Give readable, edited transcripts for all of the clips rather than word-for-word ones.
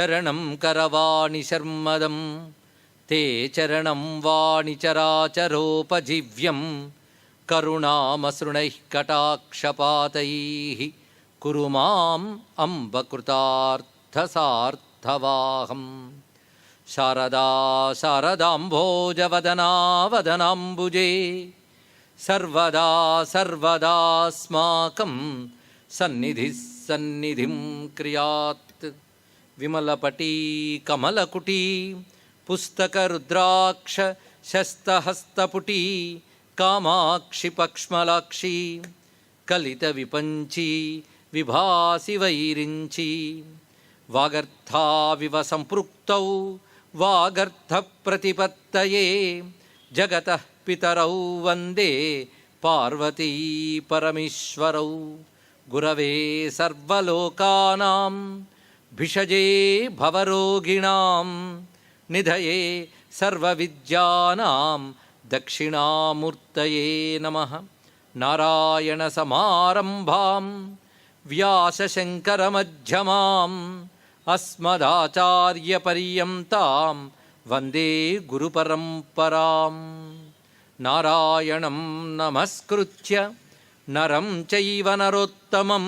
శరణం కరవాణి శర్మదం తే చరణం వాణి చరాచరోపజీవ్యం కరుణామసృణైః కటాక్షపాతైః కురు మాం అంబ కృతార్థసార్థవాహం. శారదా శారదాంభోజవదనా వదనాంబుజే సర్వదా సర్వదాస్మాకం సన్నిధిః సన్నిధిం క్రియాత్. విమలపటీ కమలకుటీ పుస్తకరుద్రాక్ష శస్తహస్తపుటీ కామాక్షి పక్ష్మలాక్షి కలిత విపంచి విభాసి వైరించి వాగర్థావివ సంపృక్తౌ వాగర్థ ప్రతిపత్తయే జగతః పితరౌ వందే పార్వతీ పరమేశ్వరౌ. గురవే సర్వలోకానాం భిషజే భవరోగిణాం నిధయే సర్వవిద్యానాం దక్షిణామూర్తయే నమః. నారాయణ సమారంభాం వ్యాసశంకరమధ్యమాం అస్మదాచార్యపర్యంతాం వందే గురుపరంపరాం. నారాయణం నమస్కృత్య నరం చైవ నరోత్తమం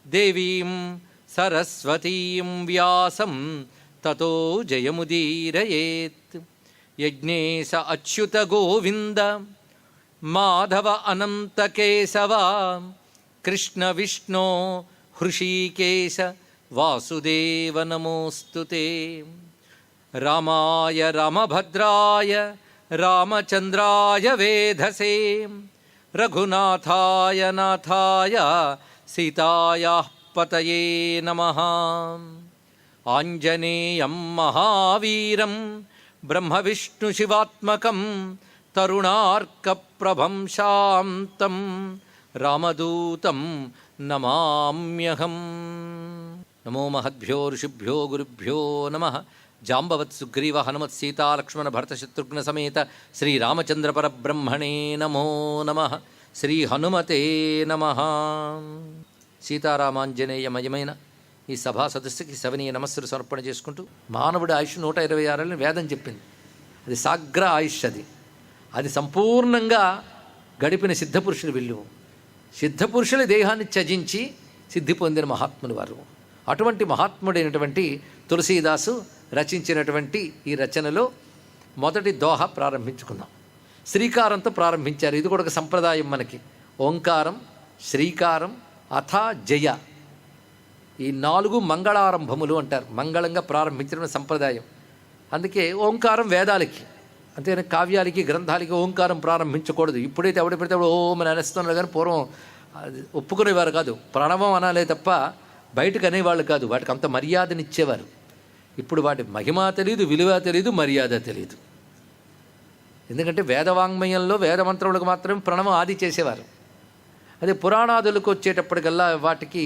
దేవీం సరస్వతీం వ్యాసం తతో జయముదీరయేత్. యజ్ఞేశ అచ్యుత గోవింద మాధవ అనంత కేశవ కృష్ణ విష్ణో హృషీకేశ వాసుదేవ నమోస్తుతే. రామాయ రామభద్రాయ రామచంద్రాయ వేధసే రఘునాథాయ నాథాయ సీతాయాః పతయే నమః. ఆంజనేయం మహావీరం బ్రహ్మ విష్ణు శివాత్మకం తరుణార్కప్రభం శాంతం రామదూతం నమామ్యహం. నమో మహద్భ్యో ఋషిభ్యో గురుభ్యో నమః. జాంబవత్ సుగ్రీవ హనుమత్ సీతా లక్ష్మణ భరత శత్రుఘ్న సమేత శ్రీరామచంద్ర పరబ్రహ్మణే నమో నమః. శ్రీ హనుమతే నమః. సీతారామాంజనేయమయమైన ఈ సభా సదస్సుకి సవనీయ నమస్సులు సమర్పణ చేసుకుంటూ, మానవుడి ఆయుష్ 126 వేదం చెప్పింది. అది సాగ్ర ఆయుష్. అది సంపూర్ణంగా గడిపిన సిద్ధపురుషులు వీళ్ళు. సిద్ధపురుషుల దేహాన్ని త్యజించి సిద్ధి పొందిన మహాత్ములు వారు. అటువంటి మహాత్ముడైనటువంటి తులసీదాసు రచించినటువంటి ఈ రచనలో మొదటి దోహ ప్రారంభించుకుందాం. శ్రీకారంతో ప్రారంభించారు. ఇది కూడా ఒక సంప్రదాయం మనకి. ఓంకారం, శ్రీకారం, అథ, జయ, ఈ 4 మంగళారంభములు అంటారు. మంగళంగా ప్రారంభించడం సంప్రదాయం. అందుకే ఓంకారం వేదాలకి, అంతేగాని కావ్యాలకి గ్రంథాలకి ఓంకారం ప్రారంభించకూడదు. ఇప్పుడైతే ఎవడ పెడితే ఓం అని అనేస్తున్నారు, కానీ పూర్వం అది ఒప్పుకునేవారు కాదు. ప్రణవం అనాలే తప్ప బయటకు అనేవాళ్ళు కాదు. వాటికి అంత మర్యాదనిచ్చేవారు. ఇప్పుడు వాటి మహిమ తెలియదు, విలువ తెలియదు, మర్యాద తెలియదు. ఎందుకంటే వేదవాంగ్మయంలో వేదమంత్రములకు మాత్రమే ప్రణవం ఆది చేసేవారు. అదే పురాణాదులకు వచ్చేటప్పటికల్లా వాటికి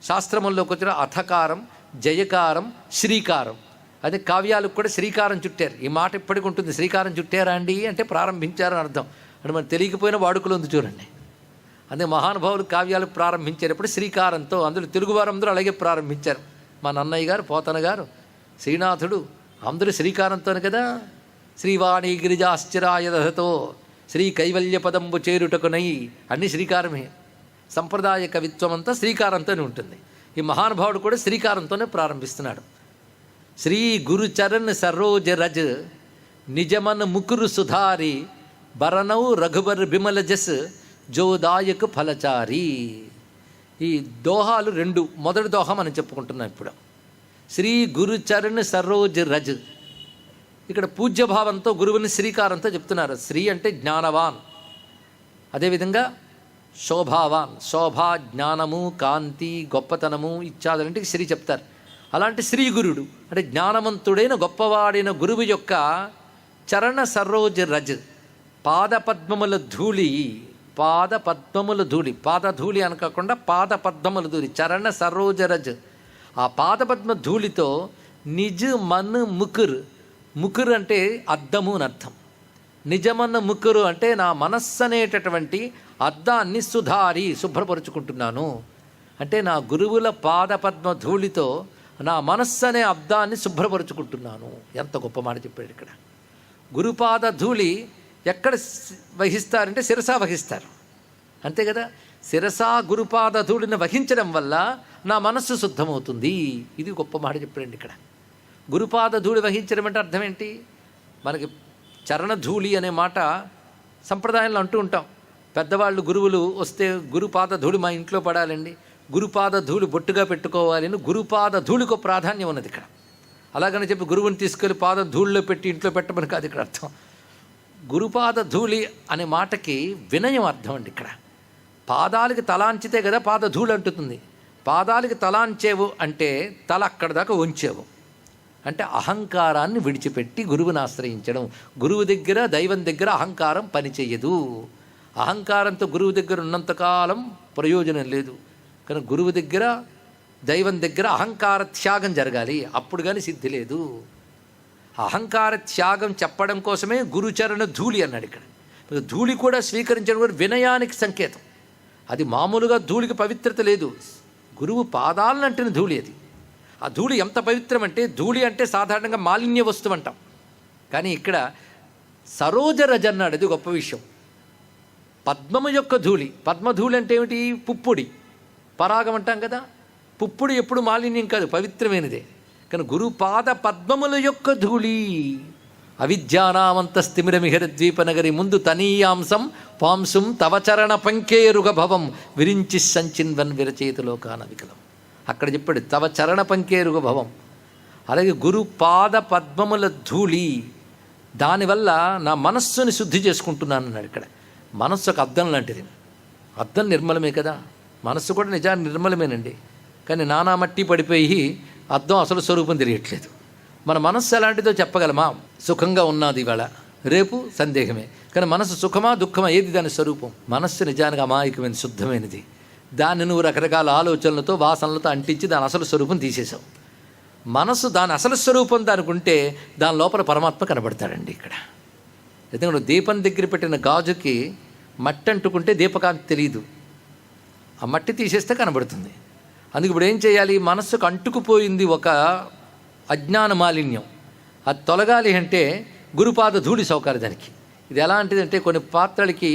శాస్త్రముల్లోకి వచ్చిన అథకారం, జయకారం, శ్రీకారం. అదే కావ్యాలకు కూడా శ్రీకారం చుట్టారు. ఈ మాట ఇప్పటికి ఉంటుంది. శ్రీకారం చుట్టారా అండి అంటే ప్రారంభించారని అర్థం. అంటే మనం తెలియకపోయిన వాడుకలు ఉంది చూడండి. అదే మహానుభావులు కావ్యాలు ప్రారంభించేటప్పుడు శ్రీకారంతో, అందులో తెలుగువారు అందరూ అలాగే ప్రారంభించారు. మా నన్నయ్య గారు, పోతన గారు, శ్రీనాథుడు అందరూ శ్రీకారంతోనే కదా. శ్రీవాణి గిరిజాశ్చరాయ దహతో శ్రీ కైవల్య పదంబు చేరుటకునై అన్ని శ్రీకారమే. సంప్రదాయ కవిత్వం అంతా శ్రీకారంతోనే ఉంటుంది. ఈ మహానుభావుడు కూడా శ్రీకారంతోనే ప్రారంభిస్తున్నాడు. శ్రీ గురుచరణ్ సరోజ రజ్ నిజమన్ ముకురు సుధారి బరనౌ రఘుబర్ బిమల జస్ జోదాయకు ఫలచారి. ఈ దోహాలు 2. మొదటి దోహ మనం చెప్పుకుంటున్నాం ఇప్పుడు. శ్రీ గురుచరణ్ సరోజ రజ్. ఇక్కడ పూజ్యభావంతో గురువుని శ్రీకారంతో చెప్తున్నారు. శ్రీ అంటే జ్ఞానవాన్, అదేవిధంగా శోభావాన్, శోభ, జ్ఞానము, కాంతి, గొప్పతనము ఇత్యాదులంటికి శ్రీ చెప్తారు. అలాంటి శ్రీ గురుడు అంటే జ్ఞానవంతుడైన గొప్పవాడైన గురువు యొక్క చరణ సరోజ రజ్, పాదపద్మముల ధూళి. పాదపద్మముల ధూళి, పాదధూళి అనకాకుండా పాదపద్మముల ధూళి, చరణ సరోజ రజ్. ఆ పాదపద్మ ధూళితో నిజ్ మన్ ముకుర్. ముకురు అంటే అద్దము అని అర్థం. నిజమన్న ముకురు అంటే నా మనస్సు అనేటటువంటి అద్దాన్ని సుధారి శుభ్రపరుచుకుంటున్నాను. అంటే నా గురువుల పాదపద్మ ధూళితో నా మనస్సు అనే అబ్దాన్ని శుభ్రపరుచుకుంటున్నాను. ఎంత గొప్ప మాట చెప్పాడు ఇక్కడ. గురుపాద ధూళి ఎక్కడ వహిస్తారంటే శిరసా వహిస్తారు, అంతే కదా. శిరసా గురుపాద ధూళిని వహించడం వల్ల నా మనస్సు శుద్ధమవుతుంది. ఇది గొప్ప మాట చెప్పాడండి ఇక్కడ. గురుపాద ధూళి వహించడం అంటే అర్థం ఏంటి? మనకి చరణధూళి అనే మాట సంప్రదాయంలో అంటూ ఉంటాం. పెద్దవాళ్ళు గురువులు వస్తే గురుపాద ధూళి మా ఇంట్లో పడాలండి, గురుపాద ధూళి బొట్టుగా పెట్టుకోవాలి అని గురుపాద ధూళికి ప్రాధాన్యం ఉన్నది ఇక్కడ. అలాగని చెప్పి గురువుని తీసుకెళ్ళి పాద ధూళిలో పెట్టి ఇంట్లో పెట్టమని కాదు ఇక్కడ అర్థం. గురుపాద ధూళి అనే మాటకి వినయం అర్థం అండి ఇక్కడ. పాదాలకి తలాంచితే కదా పాద ధూళి అంటుతుంది. పాదాలకి తలాంచేవు అంటే తల అక్కడ దాకా ఉంచేవు అంటే అహంకారాన్ని విడిచిపెట్టి గురువుని ఆశ్రయించడం. గురువు దగ్గర దైవం దగ్గర అహంకారం పనిచేయదు. అహంకారంతో గురువు దగ్గర ఉన్నంతకాలం ప్రయోజనం లేదు. కానీ గురువు దగ్గర దైవం దగ్గర అహంకార త్యాగం జరగాలి, అప్పుడు కానీ సిద్ధి లేదు. అహంకార త్యాగం చెప్పడం కోసమే గురుచరణ ధూళి అన్నాడు ఇక్కడ. ధూళి కూడా స్వీకరించడం కూడా వినయానికి సంకేతం. అది మామూలుగా ధూళికి పవిత్రత లేదు, గురువు పాదాలనంటిన ధూళి అది. ఆ ధూళి ఎంత పవిత్రం అంటే, ధూళి అంటే సాధారణంగా మాలిన్య వస్తువు అంటాం, కానీ ఇక్కడ సరోజరజ అన్నాడు. అది గొప్ప విషయం. పద్మము యొక్క ధూళి. పద్మధూళి అంటే ఏమిటి? పుప్పుడి, పరాగం అంటాం కదా. పుప్పుడు ఎప్పుడు మాలిన్యం కాదు, పవిత్రమైనదే. కానీ గురుపాద పద్మముల యొక్క ధూళి. అవిద్యానామంతస్తిమిరమిహర ద్వీపనగరి ముందు తనీయాంసం పాంసుం తవచరణ పంకేరుగ భవం విరించి సంచిన్వన్ విరచేతిలోకాన వికలం. అక్కడ చెప్పాడు తవ చరణ పంకేరుగ భవం. అలాగే గురుపాద పద్మముల ధూళి, దానివల్ల నా మనస్సుని శుద్ధి చేసుకుంటున్నాను అన్నాడు ఇక్కడ. మనస్సు ఒక అద్దం లాంటిది. అద్దం నిర్మలమే కదా, మనస్సు కూడా నిజాన్ని నిర్మలమేనండి. కానీ నానా మట్టి పడిపోయి అద్దం అసలు స్వరూపం తెలియట్లేదు. మన మనస్సు ఎలాంటిదో చెప్పగలమా? సుఖంగా ఉన్నది ఇవాళ, రేపు సందేహమే. కానీ మనసు సుఖమా దుఃఖమా, ఏది దాని స్వరూపం? మనస్సు నిజానికి అమాయకమైన శుద్ధమైనది. దాన్ని నువ్వు రకరకాల ఆలోచనలతో వాసనలతో అంటించి దాని అసలు స్వరూపం తీసేసావు. మనసు దాని అసలు స్వరూపం దానికి ఉంటే దాని లోపల పరమాత్మ కనబడతాడండి ఇక్కడ. ఎందుకంటే దీపం దగ్గర పెట్టిన గాజుకి మట్టి అంటుకుంటే దీపకాంతి తెలియదు, ఆ మట్టి తీసేస్తే కనబడుతుంది. అందుకు ఇప్పుడు ఏం చేయాలి? మనస్సుకు అంటుకుపోయింది ఒక అజ్ఞాన మాలిన్యం, అది తొలగాలి అంటే గురుపాద ధూళి సౌకర్యం దానికి. ఇది ఎలాంటిదంటే, కొన్ని పాత్రలకి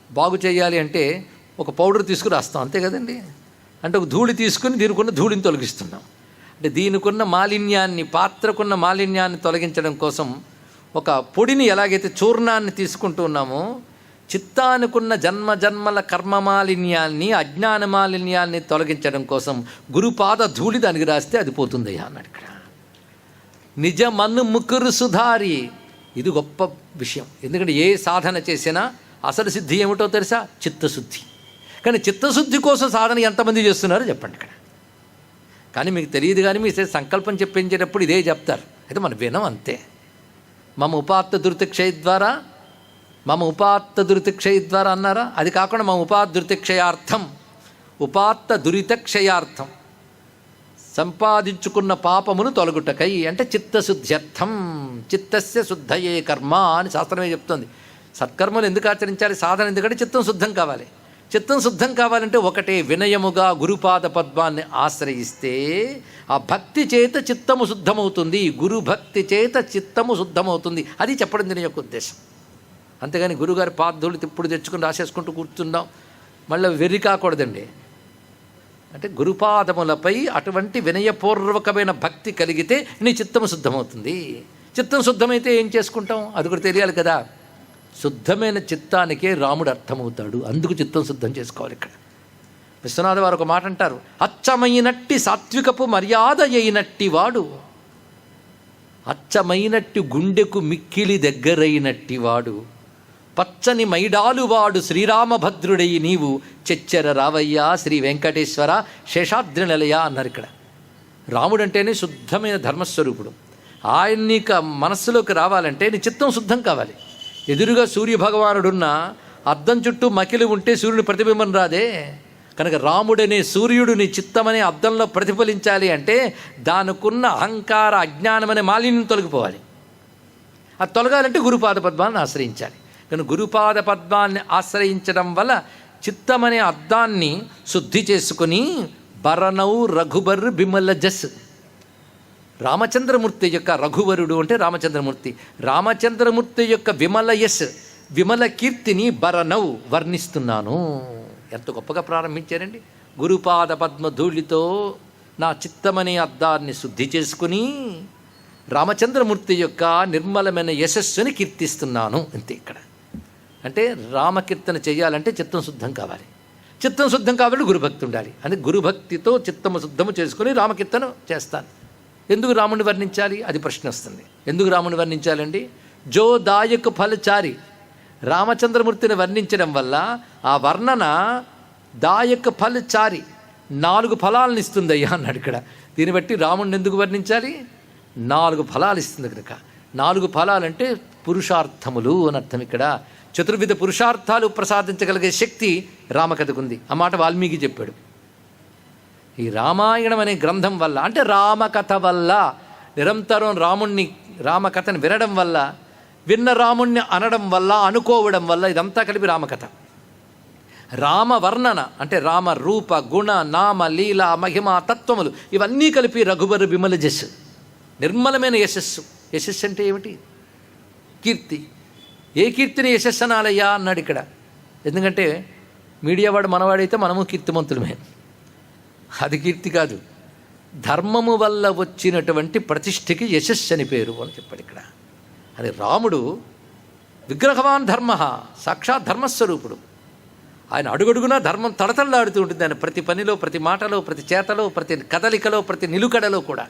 బాగు చేయాలి అంటే ఒక పౌడర్ తీసుకుని రాస్తాం, అంతే కదండి. అంటే ఒక ధూళి తీసుకుని దీనికున్న ధూళిని తొలగిస్తున్నాం. అంటే దీనికున్న మాలిన్యాన్ని, పాత్రకున్న మాలిన్యాన్ని తొలగించడం కోసం ఒక పొడిని ఎలాగైతే చూర్ణాన్ని తీసుకుంటూ ఉన్నామో, చిత్తానుకున్న జన్మ జన్మల కర్మ మాలిన్యాన్ని, అజ్ఞాన మాలిన్యాన్ని తొలగించడం కోసం గురుపాద ధూళి దానికి రాస్తే అది పోతుందయ్యా అన్నాడు ఇక్కడ. నిజమన్ను ముకురు సుధారి. ఇది గొప్ప విషయం. ఎందుకంటే ఏ సాధన చేసినా అసలు సిద్ధి ఏమిటో తెలుసా? చిత్తశుద్ధి. కానీ చిత్తశుద్ధి కోసం సాధన ఎంతమంది చేస్తున్నారో చెప్పండి ఇక్కడ. కానీ మీకు తెలియదు, కానీ మీ సంకల్పం చెప్పించేటప్పుడు ఇదే చెప్తారు. అయితే మనం వినం అంతే. మమ ఉపాత్త దురితక్షయ ద్వారా, మమ ఉపాత్త దురితక్షయ ద్వారా అన్నారా? అది కాకుండా మమ ఉపాత్త దురితక్షయార్థం, ఉపాత్త దురితక్షయార్థం, సంపాదించుకున్న పాపమును తొలగుటకై అంటే చిత్తశుద్ధ్యర్థం. చిత్తస్య శుద్ధయే కర్మ అని శాస్త్రమే చెప్తుంది. సత్కర్మలు ఎందుకు ఆచరించాలి? సాధన ఎందుకంటే చిత్తం శుద్ధం కావాలి. చిత్తం శుద్ధం కావాలంటే ఒకటే, వినయముగా గురుపాద పద్మాన్ని ఆశ్రయిస్తే ఆ భక్తి చేత చిత్తము శుద్ధమవుతుంది. గురు భక్తి చేత చిత్తము శుద్ధమవుతుంది. అది చెప్పడం దీని యొక్క ఉద్దేశం. అంతేగాని గురుగారి పాదులు ఇప్పుడు తెచ్చుకుని రాసేసుకుంటూ కూర్చుందాం, మళ్ళీ వెర్రి కాకూడదండి. అంటే గురుపాదములపై అటువంటి వినయపూర్వకమైన భక్తి కలిగితే నీ చిత్తము శుద్ధమవుతుంది. చిత్తం శుద్ధమైతే ఏం చేసుకుంటాం అది కూడా తెలియాలి కదా. శుద్ధమైన చిత్తానికే రాముడు అర్థమవుతాడు. అందుకు చిత్తం శుద్ధం చేసుకోవాలి ఇక్కడ. విశ్వనాథ వారు ఒక మాట అంటారు, అచ్చమైనట్టి సాత్వికపు మర్యాద అయినట్టి వాడు, అచ్చమైనట్టి గుండెకు మిక్కిలి దగ్గరైనట్టి వాడు, పచ్చని మైడాలు వాడు శ్రీరామభద్రుడై నీవు చెచ్చెర రావయ్యా శ్రీ వెంకటేశ్వర శేషాద్రి నిలయ అన్నారు ఇక్కడ. రాముడు అంటేనే శుద్ధమైన ధర్మస్వరూపుడు. ఆయన్ని మనస్సులోకి రావాలంటే నీ చిత్తం శుద్ధం కావాలి. ఎదురుగా సూర్యభగవానుడున్న అద్దం చుట్టూ మకిలి ఉంటే సూర్యుని ప్రతిబింబం రాదే. కనుక రాముడనే సూర్యుడు నీ చిత్తమనే అద్దంలో ప్రతిఫలించాలి అంటే దానికున్న అహంకార అజ్ఞానమనే మాలిన్యం తొలగిపోవాలి. అది తొలగాలంటే గురుపాద పద్మాన్ని ఆశ్రయించాలి. కానీ గురుపాద పద్మాన్ని ఆశ్రయించడం వల్ల చిత్తమనే అద్దాన్ని శుద్ధి చేసుకుని బరనౌ రఘుబర్ బిమల జస్. రామచంద్రమూర్తి యొక్క రఘువరుడు అంటే రామచంద్రమూర్తి. రామచంద్రమూర్తి యొక్క విమల యస్, విమల కీర్తిని బరనౌ వర్ణిస్తున్నాను. ఎంత గొప్పగా ప్రారంభించారండి. గురుపాద పద్మధూళితో నా చిత్తమనే అద్దాన్ని శుద్ధి చేసుకుని రామచంద్రమూర్తి యొక్క నిర్మలమైన యశస్సుని కీర్తిస్తున్నాను. అంతే. ఇక్కడ అంటే రామకీర్తన చేయాలంటే చిత్తం శుద్ధం కావాలి. చిత్తం శుద్ధం కావాలంటే గురుభక్తి ఉండాలి. అంటే గురుభక్తితో చిత్తము శుద్ధము చేసుకుని రామకీర్తన చేస్తాను. ఎందుకు రాముని వర్ణించాలి? అది ప్రశ్న వస్తుంది. ఎందుకు రాముని వర్ణించాలండి? జో దాయక ఫలచారి, రామచంద్రమూర్తిని వర్ణించడం వల్ల ఆ వర్ణన దాయక ఫలచారి 4 ఫలాలను ఇస్తుందయ్యా అన్నాడు ఇక్కడ. దీన్ని బట్టి రాముడిని ఎందుకు వర్ణించాలి? 4 ఫలాలు ఇస్తుంది కనుక. 4 ఫలాలంటే పురుషార్థములు అని అర్థం. ఇక్కడ చతుర్విధ పురుషార్థాలు ప్రసాదించగలిగే శక్తి రామకథకుంది. ఆ మాట వాల్మీకి చెప్పాడు. ఈ రామాయణం అనే గ్రంథం వల్ల, అంటే రామకథ వల్ల, నిరంతరం రామకథను వినడం వల్ల, విన్న రాముణ్ణి అనడం వల్ల, అనుకోవడం వల్ల, ఇదంతా కలిపి రామకథ. రామవర్ణన అంటే రామ రూప గుణ నామ లీల మహిమ తత్వములు ఇవన్నీ కలిపి రఘుబరు బిమల జస్సు, నిర్మలమైన యశస్సు. యశస్సు అంటే ఏమిటి? కీర్తి. ఏ కీర్తిని యశస్సు అనాలయ్యా అన్నాడు ఇక్కడ. ఎందుకంటే మీడియా వాడు మనవాడైతే మనము కీర్తిమంతులమే. అది కీర్తి కాదు. ధర్మము వల్ల వచ్చినటువంటి ప్రతిష్ఠకి యశస్సు అని పేరు అని చెప్పాడు ఇక్కడ. అది రాముడు విగ్రహవాన్ ధర్మ, సాక్షాత్ ధర్మస్వరూపుడు. ఆయన అడుగడుగునా ధర్మం తడతడలాడుతూ ఉంటుంది. ఆయన ప్రతి పనిలో, ప్రతి మాటలో, ప్రతి చేతలో, ప్రతి కదలికలో, ప్రతి నిలుకడలో కూడా.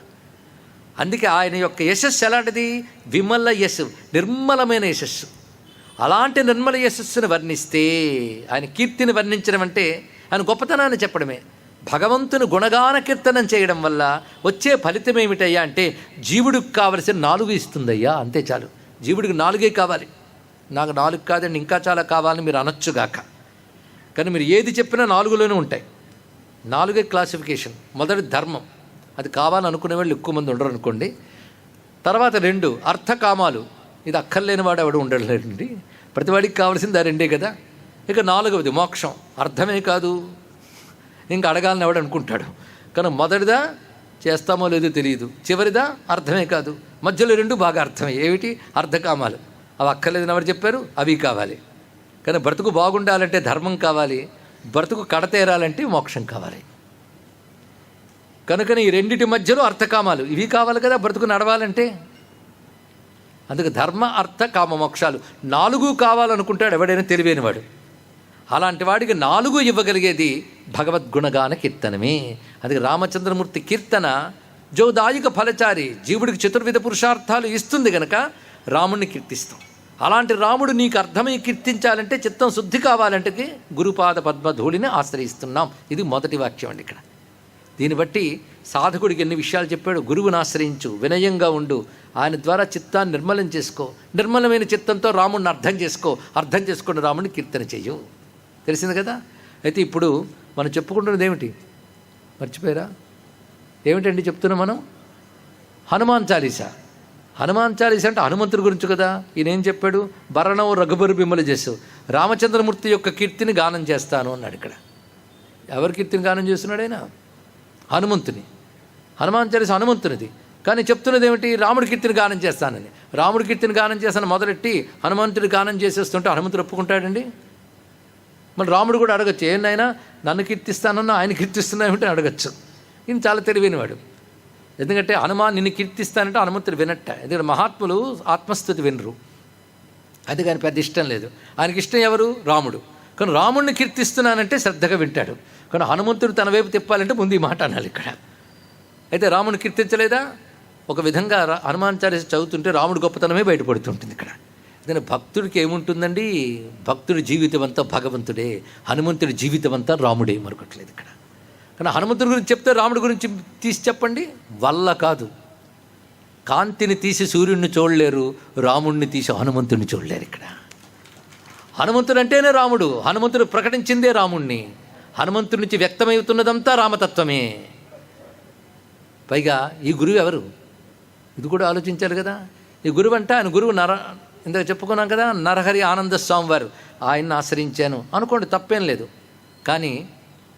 అందుకే ఆయన యొక్క యశస్సు ఎలాంటిది? విమల యశస్సు, నిర్మలమైన యశస్సు. అలాంటి నిర్మల యశస్సును వర్ణిస్తే, ఆయన కీర్తిని వర్ణించడం అంటే ఆయన గొప్పతనాన్ని చెప్పడమే. భగవంతుని గుణగాన కీర్తనం చేయడం వల్ల వచ్చే ఫలితం ఏమిటయ్యా అంటే జీవుడికి కావలసిన 4 ఇస్తుందయ్యా. అంతే చాలు. జీవుడికి 4 కావాలి. నాకు 4 కాదండి ఇంకా చాలా కావాలని మీరు అనొచ్చుగాక. కానీ మీరు ఏది చెప్పినా 4లోనే ఉంటాయి. 4 క్లాసిఫికేషన్. మొదటి ధర్మం, అది కావాలనుకునే వాళ్ళు ఎక్కువ మంది ఉండరు అనుకోండి. తర్వాత 2 అర్థకామాలు, ఇది అక్కర్లేని వాడు ఎవడు ఉండలేదండి, ప్రతివాడికి కావాల్సింది 2 కదా. ఇక 4వది మోక్షం, అర్థమే కాదు, ఇంకా అడగాలని ఎవడు అనుకుంటాడు. కానీ మొదటిదా చేస్తామో లేదో తెలియదు, చివరిదా అర్థమే కాదు, మధ్యలో 2 బాగా అర్థమే. ఏమిటి? అర్థకామాలు. అవి అక్కర్లేదని ఎవరు చెప్పారు? అవి కావాలి. కానీ బ్రతుకు బాగుండాలంటే ధర్మం కావాలి, బ్రతుకు కడతేరాలంటే మోక్షం కావాలి. కనుకని ఈ 2 మధ్యలో అర్థకామాలు ఇవి కావాలి కదా బ్రతుకు నడవాలంటే. అందుకే ధర్మ అర్థ కామ మోక్షాలు 4 కావాలనుకుంటాడు ఎవడైనా తెలివైనవాడు. అలాంటి వాడికి 4 ఇవ్వగలిగేది భగవద్గుణగాన కీర్తనమే. అందుకే రామచంద్రమూర్తి కీర్తన జోదాయిక ఫలచారి, జీవుడికి చతుర్విధ పురుషార్థాలు ఇస్తుంది కనుక రాముణ్ణి కీర్తిస్తాం. అలాంటి రాముడు నీకు అర్థమై కీర్తించాలంటే, చిత్తం శుద్ధి కావాలంటే గురుపాద పద్మధూళిని ఆశ్రయిస్తున్నాం. ఇది మొదటి వాక్యం అండి ఇక్కడ. దీన్ని బట్టి సాధకుడికి ఎన్ని విషయాలు చెప్పాడు. గురువుని ఆశ్రయించు, వినయంగా ఉండు, ఆయన ద్వారా చిత్తాన్ని నిర్మలం చేసుకో, నిర్మలమైన చిత్తంతో రాముడిని అర్థం చేసుకో, అర్థం చేసుకుని రాముడిని కీర్తన చెయ్యు. తెలిసింది కదా. అయితే ఇప్పుడు మనం చెప్పుకుంటున్నది ఏమిటి? మర్చిపోయారా? ఏమిటండి చెప్తున్నాం మనం? హనుమాన్ చాలీసా. హనుమాన్ చాలీసా అంటే హనుమంతుడి గురించి కదా. ఈయన ఏం చెప్పాడు? బరణం రఘుబరు బిమల జస్సు, రామచంద్రమూర్తి యొక్క కీర్తిని గానం చేస్తాను అన్నాడు ఇక్కడ. ఎవరి కీర్తిని గానం చేస్తున్నాడు ఆయన? హనుమంతుని. హనుమాన్ చాలీసా హనుమంతునిది. కానీ చెప్తున్నది ఏమిటి? రాముడి కీర్తిని గానం చేస్తానని. రాముడి కీర్తిని గానం చేస్తాను మొదలెట్టి హనుమంతుడి గానం చేసేస్తుంటే హనుమంతుడు ఒప్పుకుంటాడండి? మరి రాముడు కూడా అడగచ్చు, ఏంటైనా నన్ను కీర్తిస్తానన్నా ఆయన కీర్తిస్తున్నా ఏమిటని అడగచ్చు. ఈయన చాలా తెలివైనవాడు. ఎందుకంటే హనుమాన్ నిన్ను కీర్తిస్తానంటే హనుమంతుడు వినట్ట. ఎందుకంటే మహాత్ములు ఆత్మస్థుతి వినరు. అది కానీ పెద్ద ఇష్టం లేదు. ఆయనకి ఇష్టం ఎవరు? రాముడు. కానీ రాముడిని కీర్తిస్తున్నానంటే శ్రద్ధగా వింటాడు. కానీ హనుమంతుడు తన వైపు తిప్పాలంటే ముందు ఈ మాట అనాలి ఇక్కడ. అయితే రాముడిని కీర్తించలేదా? ఒక విధంగా హనుమాన్ చాలీసా చదువుతుంటే రాముడు గొప్పతనమే బయటపడుతుంటుంది ఇక్కడ. ఎందుకంటే భక్తుడికి ఏముంటుందండి? భక్తుడి జీవితం అంతా భగవంతుడే, హనుమంతుడి జీవితం అంతా రాముడే, మరొకట్లేదు ఇక్కడ. కానీ హనుమంతుడి గురించి చెప్తే రాముడి గురించి తీసి చెప్పండి, వల్ల కాదు. కాంతిని తీసి సూర్యుడిని చూడలేరు, రాముడిని తీసి హనుమంతుడిని చూడలేరు ఇక్కడ. హనుమంతుడు అంటేనే రాముడు, హనుమంతుడు ప్రకటించిందే రాముణ్ణి, హనుమంతుడి నుంచి వ్యక్తమవుతున్నదంతా రామతత్వమే. పైగా ఈ గురువు ఎవరు? ఇది కూడా ఆలోచించారు కదా. ఈ గురువు అంటే ఆయన గురువు ఇందాక చెప్పుకున్నాం కదా, నరహరి ఆనంద స్వామి వారు. ఆయన్ని ఆశ్రయించాను అనుకోండి, తప్పేం లేదు. కానీ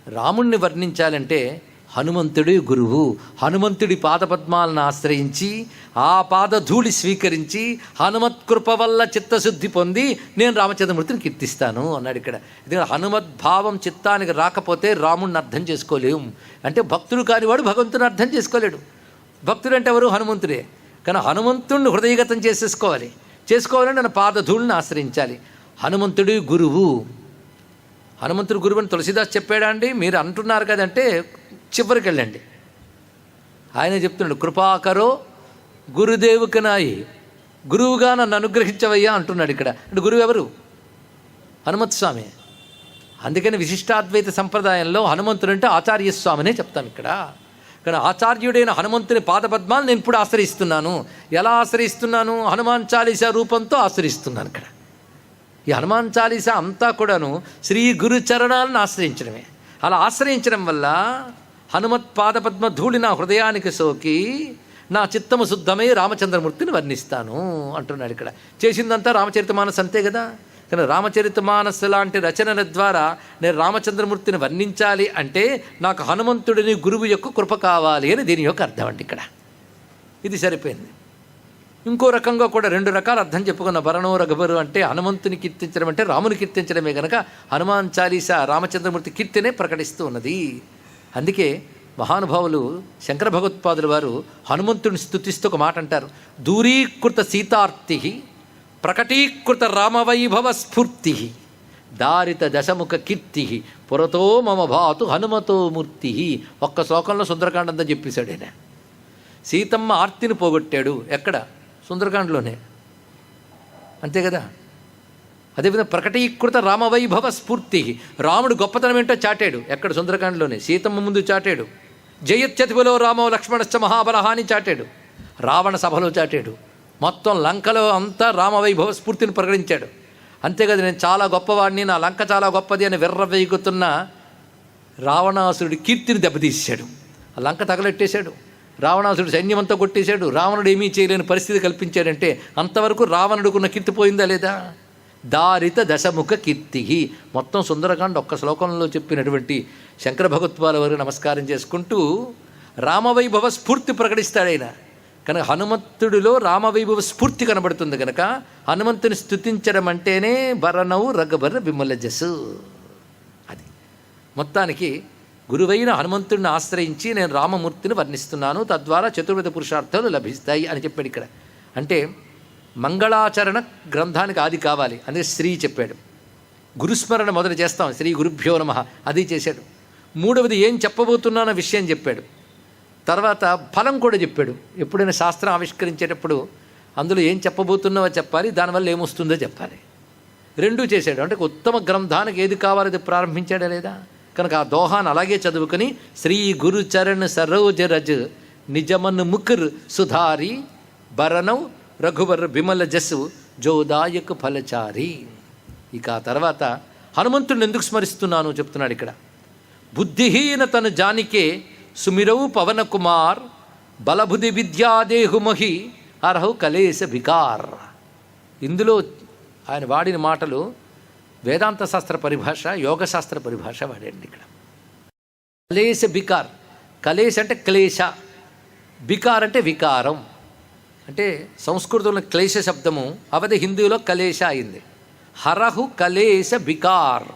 రాముణ్ణి వర్ణించాలంటే హనుమంతుడి గురువు. హనుమంతుడి పాదపద్మాలను ఆశ్రయించి ఆ పాదధూళి స్వీకరించి హనుమత్కృప వల్ల చిత్తశుద్ధి పొంది నేను రామచంద్రమూర్తిని కీర్తిస్తాను అన్నాడు ఇక్కడ. ఎందుకంటే హనుమద్భావం చిత్తానికి రాకపోతే రాముడిని అర్థం చేసుకోలేం. అంటే భక్తుడు కానివాడు భగవంతుని అర్థం చేసుకోలేడు. భక్తుడు అంటే ఎవరు? హనుమంతుడే. కానీ హనుమంతుడిని హృదయగతం చేసుకోవాలంటే నా పాదధూళిని ఆశ్రయించాలి. హనుమంతుడి గురువు. హనుమంతుడి గురువు అని తులసిదాస్ చెప్పాడా అండి? మీరు అంటున్నారు కదంటే చివరికి వెళ్ళండి. ఆయన చెప్తున్నాడు, కృపాకరో గురుదేవుకి నాయి, గురువుగా నన్ను అనుగ్రహించవయ్యా అంటున్నాడు ఇక్కడ. అంటే గురువు ఎవరు? హనుమత్ స్వామి. అందుకని విశిష్టాద్వైత సంప్రదాయంలో హనుమంతుడు అంటే ఆచార్యస్వామినే చెప్తాం ఇక్కడ. కానీ ఆచార్యుడైన హనుమంతుని పాదపద్మాలు నేను ఇప్పుడు ఆశ్రయిస్తున్నాను. ఎలా ఆశ్రయిస్తున్నాను? హనుమాన్ చాలీసా రూపంతో ఆశ్రయిస్తున్నాను ఇక్కడ. ఈ హనుమాన్ చాలీసా అంతా కూడాను శ్రీ గురు చరణాలను ఆశ్రయించడమే. అలా ఆశ్రయించడం వల్ల హనుమత్ పాదపద్మ ధూళి నా హృదయానికి సోకి నా చిత్తము శుద్ధమై రామచంద్రమూర్తిని వర్ణిస్తాను అంటున్నాడు ఇక్కడ. చేసిందంతా రామచరితమానస్ అంతే కదా. కానీ రామచరితమానస్ లాంటి రచనల ద్వారా నేను రామచంద్రమూర్తిని వర్ణించాలి అంటే నాకు హనుమంతుడిని గురువు యొక్క కృప కావాలి అని దీని యొక్క అర్థం అండి ఇక్కడ. ఇది సరిపోయింది. ఇంకో రకంగా కూడా రెండు రకాల అర్థం చెప్పుకున్న. భరణో రఘుబరు అంటే హనుమంతుని కీర్తించడం అంటే రాముని కీర్తించడమే కనుక హనుమాన్ చాలీసా రామచంద్రమూర్తి కీర్తినే ప్రకటిస్తూ ఉన్నది. అందుకే మహానుభావులు శంకర భగవత్పాదుల వారు హనుమంతుడిని స్తుతిస్తూ ఒక మాట అంటారు, దూరీకృత సీతార్తి ప్రకటీకృత రామవైభవ స్ఫూర్తి దారిత దశముఖ కీర్తి పురతో మమ భాతు హనుమతో మూర్తి. ఒక్క శ్లోకంలో సుందరకాండంతా చెప్పేశాడు ఆయన. సీతమ్మ ఆర్తిని పోగొట్టాడు. ఎక్కడ? సుందరకాండలోనే. అంతే కదా. అదేవిధంగా ప్రకటీకృత రామవైభవ స్ఫూర్తి, రాముడు గొప్పతనం ఏంటో చాటాడు. ఎక్కడ? సుందరకాండలోనే. సీతమ్మ ముందు చాటాడు. జయత్యతిలో రామో లక్ష్మణశ్చ మహాబలహాని చాటాడు. రావణ సభలో చాటాడు. మొత్తం లంకలో అంతా రామవైభవ స్ఫూర్తిని ప్రకటించాడు. అంతేకాదు, నేను చాలా గొప్పవాడిని, నా లంక చాలా గొప్పది అని విర్రవేగుతున్న రావణాసురుడి కీర్తిని దెబ్బతీశాడు. ఆ లంక తగలెట్టేశాడు. రావణాసురుడు సైన్యమంతా కొట్టేశాడు. రావణుడు ఏమీ చేయలేని పరిస్థితి కల్పించాడంటే అంతవరకు రావణుడుకున్న కీర్తి పోయిందా లేదా? దారిత దశముఖ కీర్తి. మొత్తం సుందరకాండ ఒక్క శ్లోకంలో చెప్పినటువంటి శంకర భగవత్పాదుల వారికి నమస్కారం చేసుకుంటూ రామవైభవ స్ఫూర్తి ప్రకటిస్తాడైన. కనుక హనుమంతుడిలో రామవైభవ స్ఫూర్తి కనబడుతుంది కనుక హనుమంతుని స్తుతించడం అంటేనే భరణవు రఘుబర విమల జసు. అది మొత్తానికి గురువైన హనుమంతుడిని ఆశ్రయించి నేను రామమూర్తిని వర్ణిస్తున్నాను, తద్వారా చతుర్వేద పురుషార్థాలు లభిస్తాయి అని చెప్పాడు ఇక్కడ. అంటే మంగళాచరణ గ్రంథానికి ఆది కావాలి, అందుకే శ్రీ చెప్పాడు. గురుస్మరణ మొదలు చేస్తాం, శ్రీ గురుభ్యో నమః, అది చేశాడు. మూడవది ఏం చెప్పబోతున్నానో విషయం చెప్పాడు. తర్వాత ఫలం కూడా చెప్పాడు. ఎప్పుడైనా శాస్త్రం ఆవిష్కరించేటప్పుడు అందులో ఏం చెప్పబోతున్నావో చెప్పాలి, దానివల్ల ఏమొస్తుందో చెప్పాలి. రెండూ చేశాడు. అంటే ఉత్తమ గ్రంథానికి ఏది కావాలో అది ప్రారంభించాడా లేదా? కనుక ఆ దోహాన్ని అలాగే చదువుకొని శ్రీ గురు చరణ్ సరోజ రజ్ నిజమన్ ముకుర్ సుధారి భరణం రఘువర్ విమల జస్సు జోదాయక ఫలచారి. ఇక ఆ తర్వాత హనుమంతుడిని ఎందుకు స్మరిస్తున్నాను చెప్తున్నాడు ఇక్కడ. బుద్ధిహీన తను జానికే సుమిరవు పవన కుమార్ బలబుద్ధి విద్యాదేహుమహి అర్హు కలేశ వికార్. ఇందులో ఆయన వాడిన మాటలు వేదాంత శాస్త్ర పరిభాష, యోగశాస్త్ర పరిభాష వాడండి ఇక్కడ. కలేశ బికార్. కలేశ అంటే క్లేశ, బికార్ అంటే వికారం. అంటే సంస్కృతంలో క్లేశ శబ్దము అవధి హిందీలో కలేశ అయింది. హరహు కలేశ బికార్,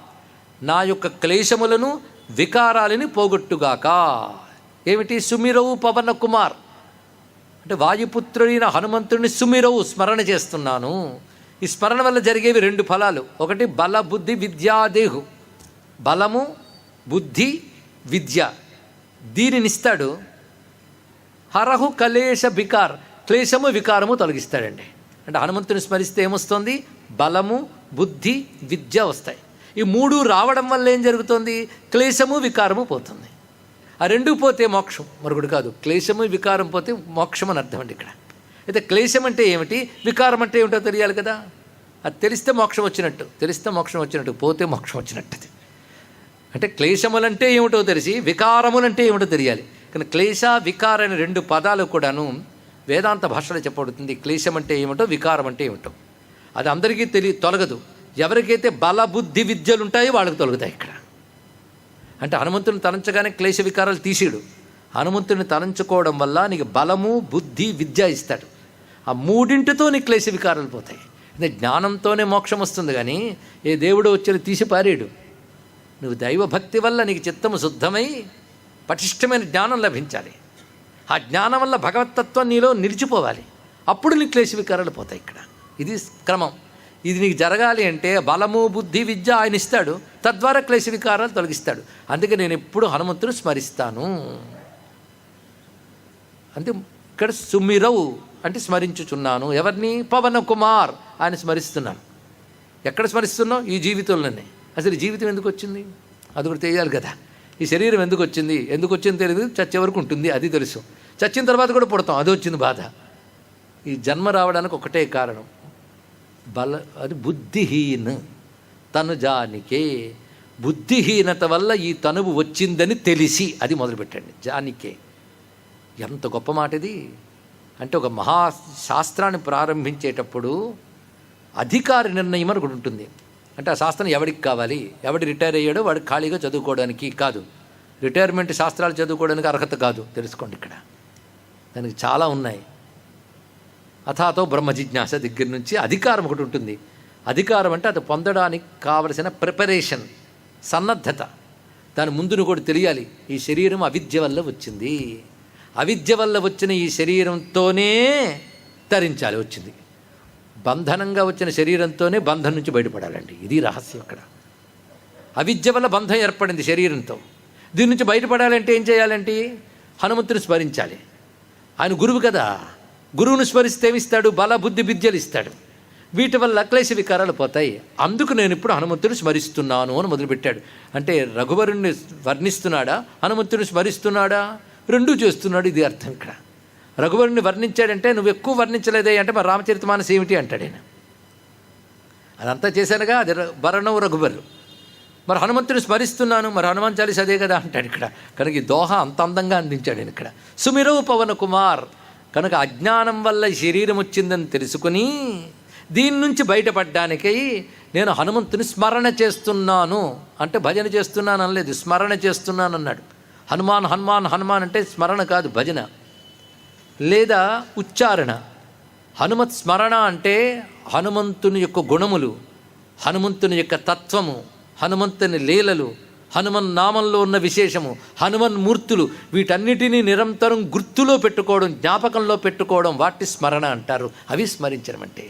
నా యొక్క క్లేశములను వికారాలని పోగొట్టుగాక. ఏమిటి? సుమిరవు పవన కుమార్ అంటే వాయుపుత్రుడైన హనుమంతుడిని సుమిరవు స్మరణ చేస్తున్నాను. ఈ స్మరణ వల్ల జరిగేవి రెండు ఫలాలు. ఒకటి బల బుద్ధి విద్యాదేహు, బలము బుద్ధి విద్య దీనినిస్తాడు. హరహు కలేశ బికార్, క్లేశము వికారము తొలగిస్తాడండి. అంటే హనుమంతుని స్మరిస్తే ఏమొస్తుంది? బలము బుద్ధి విద్య వస్తాయి. ఈ మూడు రావడం వల్ల ఏం జరుగుతుంది? క్లేశము వికారము పోతుంది. ఆ రెండు పోతే మోక్షం, మరొకటి కాదు. క్లేశము వికారం పోతే మోక్షం అని అర్థం అండి ఇక్కడ. అయితే క్లేశం అంటే ఏమిటి, వికారం అంటే ఏమిటో తెలియాలి కదా. అది తెలిస్తే మోక్షం వచ్చినట్టు, తెలిస్తే మోక్షం వచ్చినట్టు, పోతే మోక్షం వచ్చినట్టు. అంటే క్లేశములంటే ఏమిటో తెలిసి వికారములంటే ఏమిటో తెలియాలి. కానీ క్లేశ వికార అనే రెండు పదాలు కూడాను వేదాంత భాషలో చెప్పబడుతుంది. క్లేశం అంటే ఏమిటో, వికారం అంటే ఏమిటో. అది అందరికీ తొలగదు. ఎవరికైతే బల బుద్ధి విద్యలు ఉంటాయో వాళ్ళకి తొలగుతాయి ఇక్కడ. అంటే హనుమంతుని తలంచగానే క్లేశ వికారాలు తీసేడు. హనుమంతుని తలంచుకోవడం వల్ల నీకు బలము, బుద్ధి, విద్య ఇస్తాడు. ఆ మూడింటితో నీకు క్లేశ వికారాలు పోతాయి. అంటే జ్ఞానంతోనే మోక్షం వస్తుంది, కానీ ఏ దేవుడు వచ్చి తీసి పారేడు. నువ్వు దైవభక్తి వల్ల నీకు చిత్తము శుద్ధమై పటిష్టమైన జ్ఞానం లభించాలి. ఆ జ్ఞానం వల్ల భగవతత్వం నీలో నిలిచిపోవాలి. అప్పుడు నీకు క్లేశ వికారాలు పోతాయి. ఇక్కడ ఇది క్రమం. ఇది నీకు జరగాలి అంటే బలము, బుద్ధి, విద్య ఆయన ఇస్తాడు. తద్వారా క్లేశ వికారాలు తొలగిస్తాడు. అందుకే నేను ఎప్పుడు హనుమంతుని స్మరిస్తాను. అంటే ఇక్కడ సుమిరవు అంటే స్మరించుచున్నాను. ఎవరిని? పవన కుమార్ ఆయన స్మరిస్తున్నాను. ఎక్కడ స్మరిస్తున్నావు? ఈ జీవితంలోనే. అసలు ఈ జీవితం ఎందుకు వచ్చింది అది కూడా తెలియాలి కదా. ఈ శరీరం ఎందుకు వచ్చింది తెలియదు. చచ్చే వరకు ఉంటుంది అది తెలుసు. చచ్చిన తర్వాత కూడా పుడతాం, అది వచ్చింది బాధ. ఈ జన్మ రావడానికి ఒకటే కారణం, అది బుద్ధిహీన తనుజానికే. బుద్ధిహీనత వల్ల ఈ తనువు వచ్చిందని తెలిసి అది మొదలుపెట్టండి. జానికే ఎంత గొప్ప మాట ఇది. అంటే ఒక మహాశాస్త్రాన్ని ప్రారంభించేటప్పుడు అధికారి నిర్ణయం అని ఒకటి ఉంటుంది. అంటే ఆ శాస్త్రం ఎవడికి కావాలి, ఎవడు రిటైర్ అయ్యాడో వాడికి ఖాళీగా చదువుకోవడానికి కాదు. రిటైర్మెంట్ శాస్త్రాలు చదువుకోవడానికి అర్హత కాదు, తెలుసుకోండి. ఇక్కడ దానికి చాలా ఉన్నాయి. అథాతో బ్రహ్మ జిజ్ఞాస దగ్గర నుంచి అధికారం ఒకటి ఉంటుంది. అధికారం అంటే అది పొందడానికి కావలసిన ప్రిపరేషన్, సన్నద్ధత. దాని ముందును కూడా తెలియాలి. ఈ శరీరం అవిద్య వల్ల వచ్చింది. అవిద్య వల్ల వచ్చిన ఈ శరీరంతోనే తరించాలి. వచ్చింది బంధనంగా వచ్చిన శరీరంతోనే బంధం నుంచి బయటపడాలండి. ఇది రహస్యం. అక్కడ అవిద్య వల్ల బంధం ఏర్పడింది శరీరంతో. దీని నుంచి బయటపడాలంటే ఏం చేయాలంటే హనుమంతుని స్మరించాలి. ఆయన గురువు కదా, గురువును స్మరిస్తే ఏమిస్తాడు? బల, బుద్ధి, విద్యలు ఇస్తాడు. వీటి వల్ల క్లేశ వికారాలు పోతాయి. అందుకు నేను ఇప్పుడు హనుమంతుని స్మరిస్తున్నాను అని మొదలుపెట్టాడు. అంటే రఘువరుణ్ణి వర్ణిస్తున్నాడా, హనుమంతుని స్మరిస్తున్నాడా? రెండూ చేస్తున్నాడు. ఇది అర్థం. ఇక్కడ రఘువరుణ్ణి వర్ణించాడంటే నువ్వు ఎక్కువ వర్ణించలేదే అంటే మరి రామచరితమానస్ ఏమిటి అంటాడు ఆయన. అదంతా చేశానుగా, అది వరణం రఘువరు. మరి హనుమంతుని స్మరిస్తున్నాను, మరి హనుమాన్ చాలీస అదే కదా అంటాడు ఇక్కడ. కనుక ఈ దోహ అంత అందంగా అందించాడు ఆయన ఇక్కడ. సుమిరవు పవన కుమార్. కనుక అజ్ఞానం వల్ల ఈ శరీరం వచ్చిందని తెలుసుకుని దీని నుంచి బయటపడ్డానికై నేను హనుమంతుని స్మరణ చేస్తున్నాను. అంటే భజన చేస్తున్నాను అనలేదు, స్మరణ చేస్తున్నాను అన్నాడు. హనుమాన్ హనుమాన్ హనుమాన్ అంటే స్మరణ కాదు, భజన లేదా ఉచ్చారణ. హనుమత్ స్మరణ అంటే హనుమంతుని యొక్క గుణములు, హనుమంతుని యొక్క తత్వము, హనుమంతుని లీలలు, హనుమన్ నామంలో ఉన్న విశేషము, హనుమన్ మూర్తులు, వీటన్నిటినీ నిరంతరం గుర్తులో పెట్టుకోవడం, జ్ఞాపకంలో పెట్టుకోవడం, వాటి స్మరణ అంటారు. అవి స్మరించడం అంటే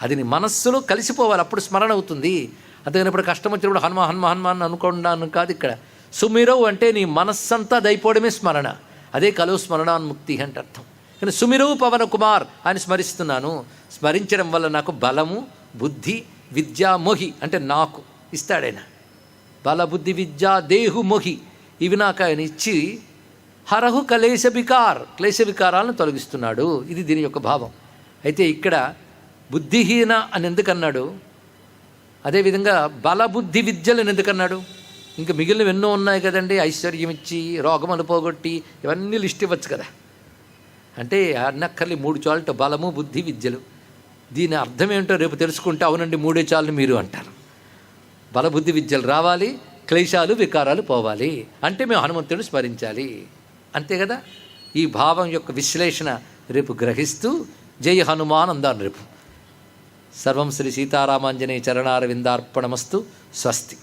అది నీ మనస్సులో కలిసిపోవాలి, అప్పుడు స్మరణ అవుతుంది. అందుకని ఇప్పుడు కష్టం వచ్చినప్పుడు హనుమ హనుమ హనుమాన్ అనుకున్నాను కాదు. ఇక్కడ సుమిరవు అంటే నీ మనస్సంతా దైపోవడమే స్మరణ. అదే కలో స్మరణాన్ముక్తి అంటే అర్థం. కానీ సుమిరవు పవన కుమార్ అని స్మరిస్తున్నాను. స్మరించడం వల్ల నాకు బలము, బుద్ధి, విద్య, మొహి అంటే నాకు ఇస్తాడైన. బల, బుద్ధి, విద్య, దేహు, మొహి ఇవి నాకు ఆయన ఇచ్చి హరహు క్లేశ వికారాలను తొలగిస్తున్నాడు. ఇది దీని యొక్క భావం. అయితే ఇక్కడ బుద్ధిహీన అని ఎందుకన్నాడు, అదేవిధంగా బలబుద్ధి విద్యలను ఎందుకన్నాడు? ఇంకా మిగిలినవి ఎన్నో ఉన్నాయి కదండి. ఐశ్వర్యం ఇచ్చి, రోగములు పోగొట్టి, ఇవన్నీ లిస్ట్ ఇవ్వచ్చు కదా. అంటే అన్నక్కర్లి 3 చాలుట బలము, బుద్ధి, విద్యలు. దీని అర్థం ఏంటో రేపు తెలుసుకుంటే అవునండి 3 చాలు మీరు అంటారు. బలబుద్ధి విద్యలు రావాలి, క్లేశాలు వికారాలు పోవాలి అంటే మేము హనుమంతుడిని స్మరించాలి. అంతే కదా. ఈ భావం యొక్క విశ్లేషణ రేపు గ్రహిస్తూ జై హనుమాన్ అందాను రేపు. సర్వం శ్రీ సీతారామాంజనేయ చరణారవిందార్పణమస్తు. స్వస్తి.